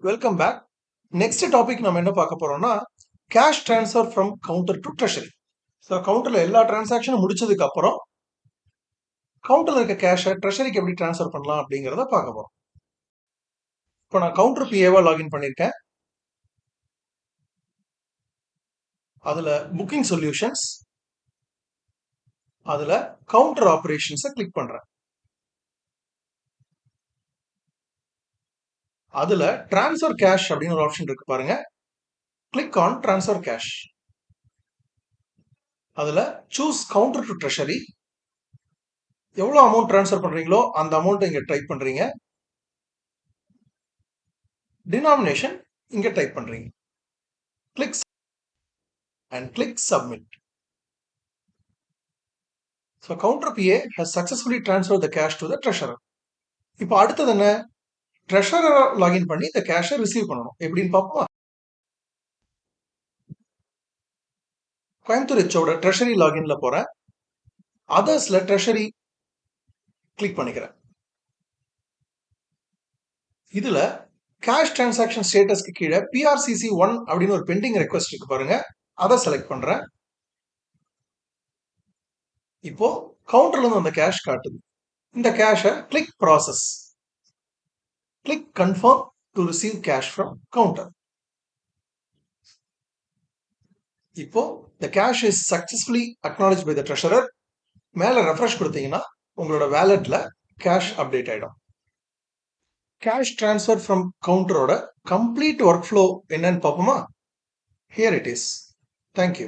Welcome back. Next topic நம்ம என்ன பார்க்க போறோம்னா cash transfer from counter to treasury. So கவுண்டர்ல எல்லா டிரான்சாக்ஷனும் முடிச்சதுக்கு அப்புறம் கவுண்டர்ல இருக்க கேஷை ட்ரெஷரிக்கு எப்படி ட்ரான்ஸ்ஃபர் பண்ணலாம் அப்படிங்கிறத பார்க்க போறோம். இப்போ நான் கவுண்டர் பிஏவா லாகின் பண்ணியிருக்கேன். அதுல புக்கிங் சொல்யூஷன்ஸ், அதுல கவுண்டர் ஆபரேஷன்ஸை கிளிக் பண்றேன். அதுல டிரான்ஸ்ஃபர் கேஷ் அப்படின்னு ஒரு ஆப்ஷன் இருக்கு பாருங்க. Click on transfer cash. அதுல சூஸ் கவுண்டர் டு ட்ரெஷரி. எவ்வளோ அமௌண்ட் ட்ரான்ஸ்ஃபர் பண்றீங்களோ அந்த அமௌண்ட் இங்க டைப் பண்றீங்க. டினாமினேஷன் இங்க டைப் பண்றீங்க. Click and click submit. So counter PA has successfully transferred the cash to the treasurer. இப்போ அடுத்தது என்ன? ட்ரெஷரர் லாகின் பண்ணி இந்த கேஷை ரிசீவ் பண்ணணும். எப்படின்னு பார்ப்போமா? கோயம்புத்தூர் ஹெச்சோட ட்ரெஷரி லாகின்ல போறேன். அதர்ஸ்ல ட்ரெஷரி கிளிக் பண்ணிக்கிறேன். இதுல கேஷ் டிரான்சாக்ஷன் ஸ்டேட்டஸ்க்கு கீழே PRCC 1 அப்படின்னு ஒரு பெண்டிங் ரெக்வஸ்ட் இருக்கு பாருங்க. அதை செலக்ட் பண்றேன். இப்போ கவுண்டர்ல இருந்து அந்த கேஷ் காட்டுது. இந்த கேஷை click process. Click confirm to receive cash from counter. இப்போ the cash is successfully acknowledged by the treasurer. மேல ரெஃப்ரெஷ் கொடுத்தீங்கன்னா உங்களோட வேலெட்ல கேஷ் அப்டேட் ஆயிடும். கேஷ் டிரான்ஸ்ஃபர் ஃப்ரம் கவுண்டரோட கம்ப்ளீட் ஒர்க் ஃப்ளோ என்னன்னு பார்ப்போமா? Here it is. Thank you.